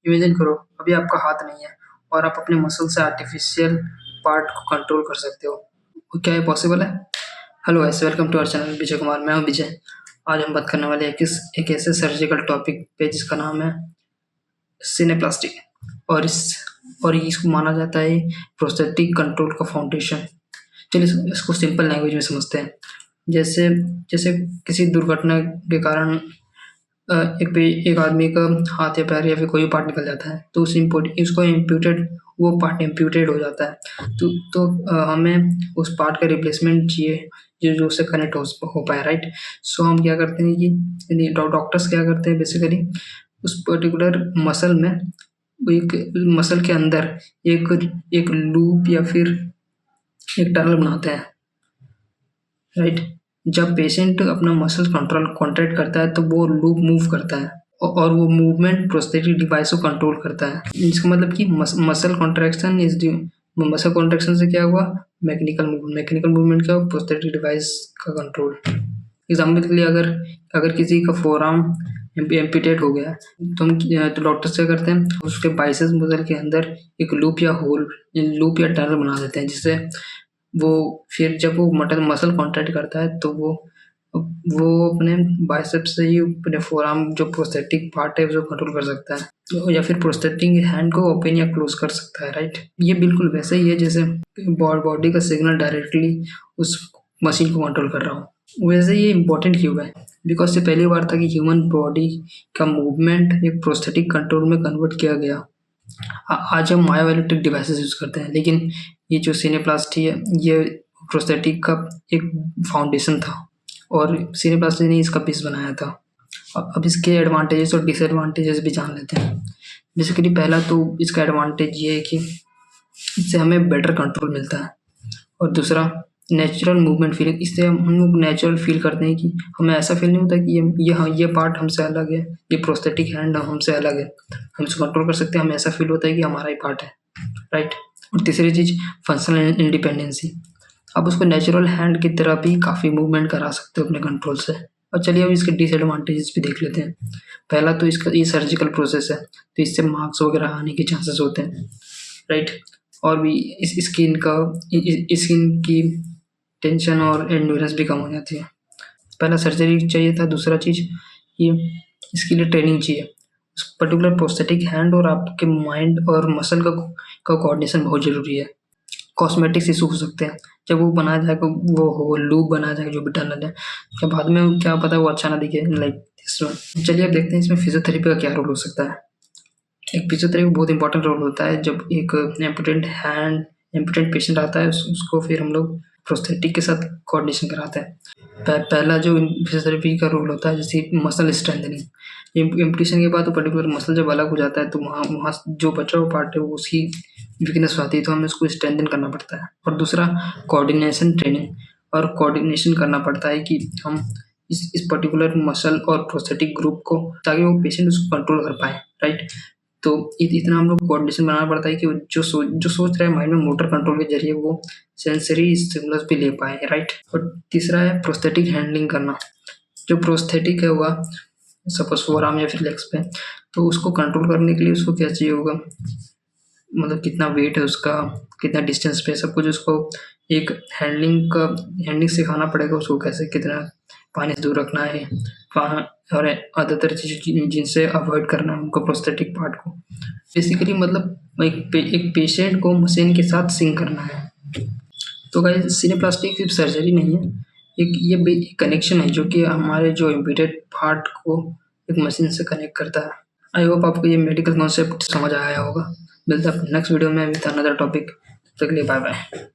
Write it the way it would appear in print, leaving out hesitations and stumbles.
Imagine करो अभी आपका हाथ नहीं है और आप अपने मसल से आर्टिफिशियल पार्ट को कंट्रोल कर सकते हो। क्या ये पॉसिबल है? Hello guys, welcome to our channel Vijay Kumar. मैं हूं विजय। आज हम बात करने वाले हैं एक ऐसे सर्जिकल टॉपिक पे जिसका नाम है सिनेप्लास्टी। और इसको माना जाता है प्रोस्थेटिक कंट्रोल का फाउंडेशन। चलिए इसको सिंपल लैंग्वेज में समझते हैं। जैसे जैसे किसी दुर्घटना के कारण एक आदमी का हाथ या पैर या फिर कोई पार्ट निकल जाता है तो उसको इम्प्यूटेड वो पार्ट इम्प्यूटेड हो जाता है। हमें उस पार्ट का रिप्लेसमेंट चाहिए जो उससे कनेक्ट हो पाए, राइट। सो हम क्या करते हैं कि डॉक्टर्स क्या करते हैं बेसिकली उस पर्टिकुलर मसल में एक मसल के अंदर एक एक लूप या फिर एक टनल बनाते हैं, राइट। जब पेशेंट अपना मसल कंट्रोल कॉन्ट्रैक्ट करता है तो वो लूप मूव करता है और वो मूवमेंट प्रोस्थेटिक डिवाइस को कंट्रोल करता है। इसका मतलब कि मसल कॉन्ट्रैक्शन मसल कॉन्ट्रैक्शन से क्या हुआ, मैकेनिकल मूवमेंट क्या हुआ, प्रोस्थेटिक डिवाइस का कंट्रोल। एग्जाम्पल के लिए अगर किसी का फोरआर्म एम्पिटेट हो गया तो डॉक्टर्स क्या करते हैं उसके बाइसेप्स मसल के अंदर एक लूप या टनल बना देते हैं, जिससे वो फिर जब वो मसल कॉन्ट्रैक्ट करता है तो वो अपने बाइसेप्स से ही अपने फोरआर्म जो प्रोस्थेटिक पार्ट है उसको कंट्रोल कर सकता है या फिर प्रोस्थेटिक हैंड को ओपन या क्लोज कर सकता है, राइट। ये बिल्कुल वैसे ही है जैसे बॉडी का सिग्नल डायरेक्टली उस मशीन को कंट्रोल कर रहा हो। वैसे ये इम्पोर्टेंट क्यों है? बिकॉज ये पहली बार था कि ह्यूमन बॉडी का मूवमेंट एक प्रोस्थेटिक कंट्रोल में कन्वर्ट किया गया। आज हम मायोइलेक्ट्रिक डिवाइसेस यूज करते हैं, लेकिन ये जो सिनेप्लास्टी है ये प्रोस्थेटिक का एक फाउंडेशन था और सिनेप्लास्टी ने इसका पीस बनाया था। अब इसके एडवांटेजेस और डिसएडवांटेजेस भी जान लेते हैं। बेसिकली पहला तो इसका एडवांटेज ये है कि इससे हमें बेटर कंट्रोल मिलता है और दूसरा नेचुरल मूवमेंट फीलिंग। इससे हम लोग नेचुरल फील करते हैं कि हमें ऐसा फील नहीं होता कि ये पार्ट हमसे अलग है, ये प्रोस्थेटिक हैंड हमसे अलग है, हम इसको कंट्रोल कर सकते हैं। हमें ऐसा फील होता है कि हमारा ही पार्ट है, राइट। और तीसरी चीज़ फंक्शनल इंडिपेंडेंसी। आप उसको नेचुरल हैंड की तरह भी काफ़ी मूवमेंट करा सकते हो अपने कंट्रोल से। और चलिए अब इसके डिसएडवांटेजेस भी देख लेते हैं। पहला तो इसका ये सर्जिकल प्रोसेस है तो इससे मार्क्स वगैरह आने के चांसेस होते हैं, राइट। और भी इस स्किन की टेंशन और एंड्योरेंस भी कम हो जाती है। पहला सर्जरी चाहिए था, दूसरा चीज़ ये इसके लिए ट्रेनिंग चाहिए। उस पर्टिकुलर प्रोस्थेटिक हैंड और आपके माइंड और मसल का कोऑर्डिनेशन बहुत ज़रूरी है। कॉस्मेटिक्स इशू हो सकते हैं जब वो बनाया जाएगा, वो लूप बनाया जाएगा जो भी टनल है, क्या बाद में क्या पता वो अच्छा ना दिखे लाइक इसमें। चलिए अब देखते हैं इसमें फिजियोथेरेपी का क्या रोल हो सकता है। एक फिजियोथेरेपी बहुत इंपॉर्टेंट रोल होता है। जब एक एम्पुटेंट पेशेंट आता है उसको फिर हम लोग प्रोस्थेटिक के साथ कोऑर्डिनेशन कराते हैं। पहला जो फिजियोथेरेपी का रोल होता है जैसे मसल स्ट्रेंथनिंग। एम्पुटेशन के बाद वो पर्टिकुलर मसल जब अलग हो जाता है तो वहाँ जो बचा हुआ पार्ट है वो उसकी वीकनेस आती है तो हमें उसको स्ट्रेंथन करना पड़ता है। और दूसरा कोऑर्डिनेशन ट्रेनिंग और कोऑर्डिनेशन करना पड़ता है कि हम इस पर्टिकुलर मसल और प्रोस्थेटिक ग्रुप को, ताकि वो पेशेंट उसको कंट्रोल कर पाए, राइट। तो इतना हम लोग कोऑर्डिनेशन बनाना पड़ता है कि जो सोच रहा है माइंड में मोटर कंट्रोल के जरिए वो सेंसरी स्टिमुलस भी ले पाए, राइट। और तीसरा है प्रोस्थेटिक हैंडलिंग करना। जो प्रोस्थेटिक है हुआ सपोज फोरआर्म या फिर लेग्स पे, तो उसको कंट्रोल करने के लिए उसको क्या चाहिए होगा, मतलब कितना वेट है उसका, कितना डिस्टेंस पे, सब कुछ उसको एक हैंडलिंग सिखाना पड़ेगा उसको, कैसे कितना पानी से दूर रखना है और अदर चीज़ जिनसे अवॉइड करना है उनको प्रोस्थेटिक पार्ट को। बेसिकली मतलब एक पेशेंट को मशीन के साथ सिंक करना है। तो गाइस सिनेप्लास्टी सिर्फ सर्जरी नहीं है, ये कनेक्शन है जो कि हमारे जो इम्पीडेड पार्ट को एक मशीन से कनेक्ट करता है। आई होप आपको ये मेडिकल कॉन्सेप्ट समझ आया होगा। मिलता है नेक्स्ट वीडियो में विद अनदर टॉपिक। तब तक के लिए बाय बाय।